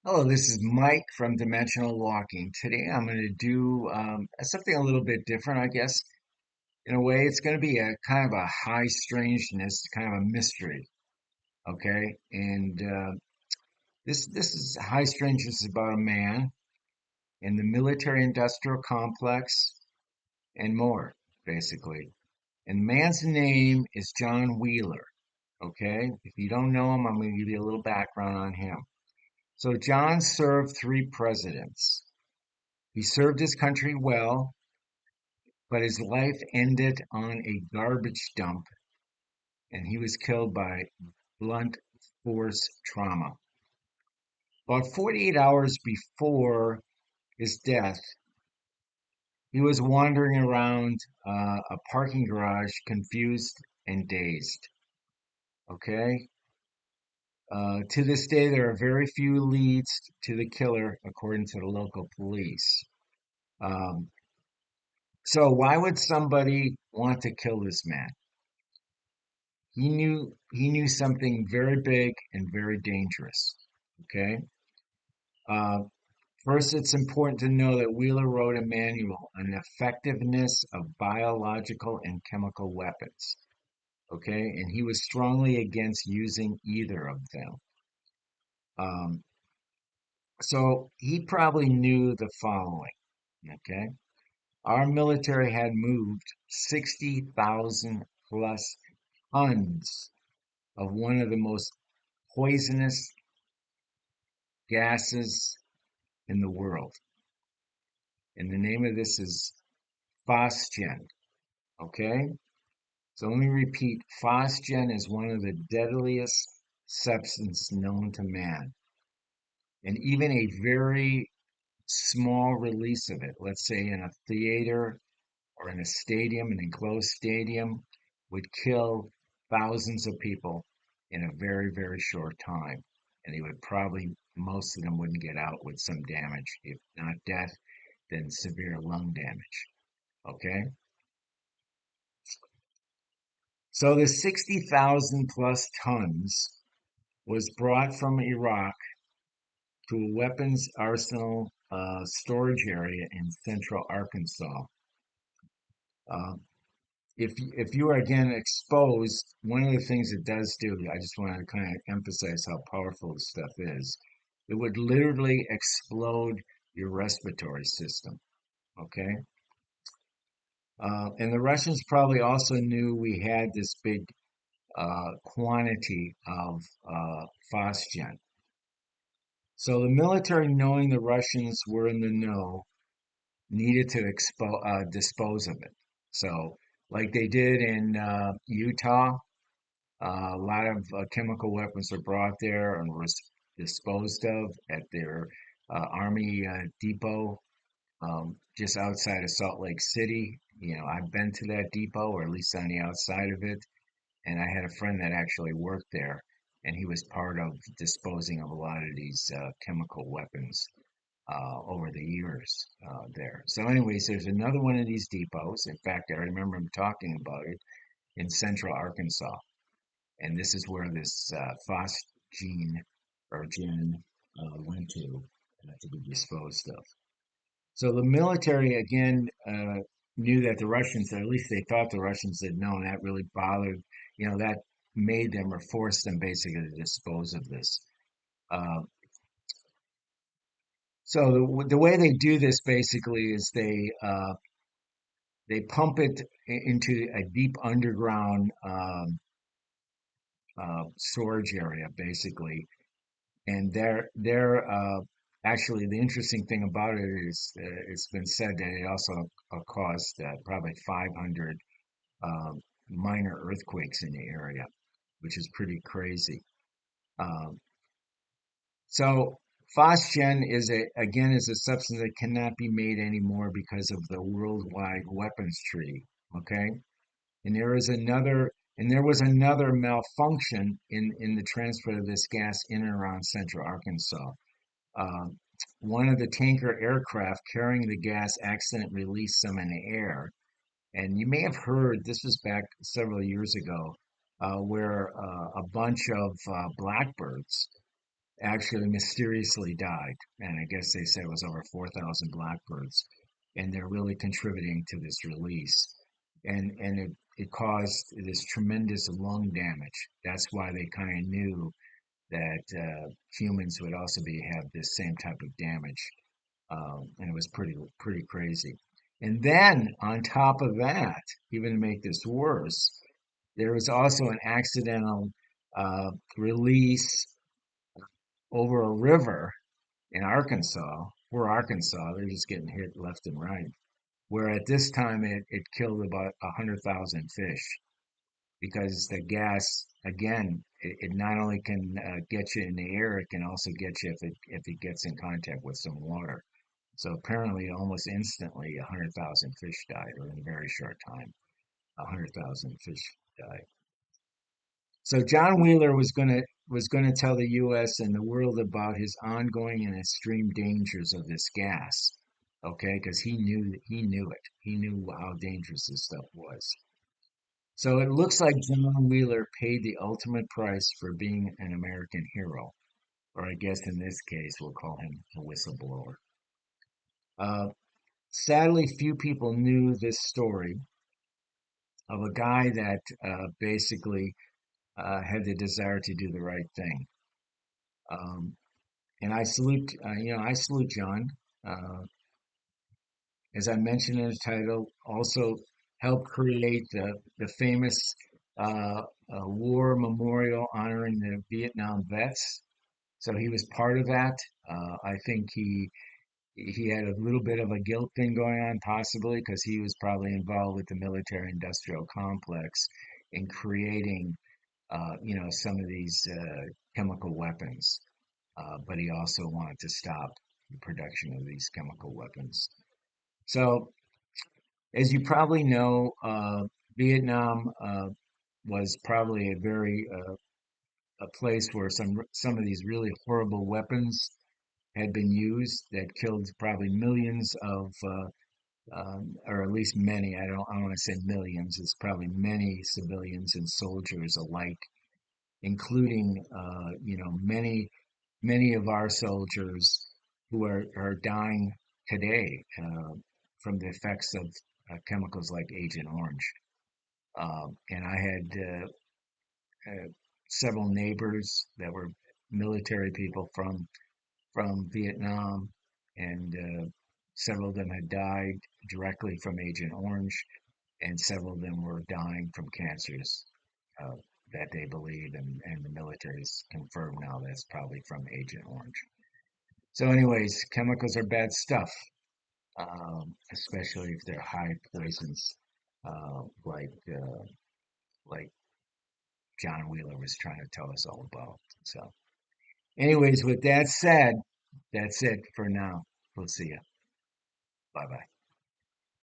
Hello, this is Mike from Dimensional Walking. Today I'm going to do something a little bit different, I guess. In a way, it's going to be a kind of a high strangeness, kind of a mystery. Okay, and this is high strangeness is about a man in the military-industrial complex and more, basically. And the man's name is John Wheeler. Okay, if you don't know him, I'm going to give you a little background on him. So John served three presidents. He served his country well, but his life ended on a garbage dump and he was killed by blunt force trauma. About 48 hours before his death, he was wandering around a parking garage, confused and dazed. Okay. To this day, there are very few leads to the killer, according to the local police. Um, so, why would somebody want to kill this man? He knew something very big and very dangerous. Okay. Uh, First, it's important to know that Wheeler wrote a manual on the effectiveness of biological and chemical weapons. Okay, and he was strongly against using either of them. Um, so he probably knew the following. Okay, our military had moved 60,000 plus tons of one of the most poisonous gases in the world. And the name of this is phosgene. Okay? So let me repeat phosgene is one of the deadliest substances known to man. And even a very small release of it, let's say in a theater or in a stadium, an enclosed stadium, would kill thousands of people in a very, very short time. And they would probably, most of them wouldn't get out with some damage, if not death, then severe lung damage. Okay. So the 60,000 plus tons was brought from Iraq to a weapons arsenal storage area in central Arkansas. Uh, if you are again exposed, one of the things it does do, I just want to kind of emphasize how powerful this stuff is. It would literally explode your respiratory system. Okay. And the Russians probably also knew we had this big quantity of phosgene. So the military, knowing the Russians were in the know, needed to dispose of it. So, like they did in Utah, a lot of chemical weapons were brought there and was disposed of at their army depot just outside of Salt Lake City. You know, I've been to that depot, or at least on the outside of it. And I had a friend that actually worked there, and he was part of disposing of a lot of these chemical weapons over the years there. So, anyways, there's another one of these depots. In fact, I remember him talking about it in central Arkansas, and this is where this phosgene or gene went to be disposed of. So the military again knew that the Russians, or at least they thought the Russians had known. That really bothered, that made them or forced them basically to dispose of this. Uh, so the way they do this basically is they pump it into a deep underground storage area basically, and they're actually the interesting thing about it is it's been said that it also caused probably 500 um, minor earthquakes in the area, which is pretty crazy. Um, so phosgen is a substance that cannot be made anymore because of the worldwide weapons treaty. Okay, and there was another malfunction in the transfer of this gas in and around central Arkansas. Um, One of the tanker aircraft carrying the gas accidentally released some in the air. And you may have heard, this was back several years ago, where a bunch of blackbirds actually mysteriously died. And I guess they said it was over 4,000 blackbirds. And they're really contributing to this release. And it caused this tremendous lung damage. That's why they kind of knew that humans would also have this same type of damage. And it was pretty crazy. And then on top of that, even to make this worse, there was also an accidental release over a river in Arkansas. We're Arkansas, they're just getting hit left and right. Where at this time it killed about 100,000 fish because the gas, again, it not only can get you in the air, it can also get you if it gets in contact with some water. So apparently, almost instantly, 100,000 fish died, or in a very short time, 100,000 fish died. So John Wheeler was gonna tell the U.S. and the world about his ongoing and extreme dangers of this gas. Okay, because he knew it. He knew how dangerous this stuff was. So it looks like John Wheeler paid the ultimate price for being an American hero, or I guess in this case we'll call him a whistleblower. Uh, Sadly, few people knew this story of a guy that basically had the desire to do the right thing. Um, and I salute John. Uh, as I mentioned in the title, also helped create the famous war memorial honoring the Vietnam vets. So he was part of that. I think he had a little bit of a guilt thing going on, possibly because he was probably involved with the military-industrial complex in creating, some of these chemical weapons. But he also wanted to stop the production of these chemical weapons. So, as you probably know, Vietnam was probably a place where some of these really horrible weapons had been used that killed probably millions of or at least many. I don't want to say millions. It's probably many civilians and soldiers alike, including many of our soldiers who are dying today from the effects of chemicals like Agent Orange. And I had several neighbors that were military people from Vietnam, and several of them had died directly from Agent Orange, and several of them were dying from cancers uh, that they believe, and the military's confirmed now that's probably from Agent Orange. So, anyways, chemicals are bad stuff, especially if they're high poisons, like John Wheeler was trying to tell us all about. So, anyways, with that said, that's it for now. We'll see you. Bye bye.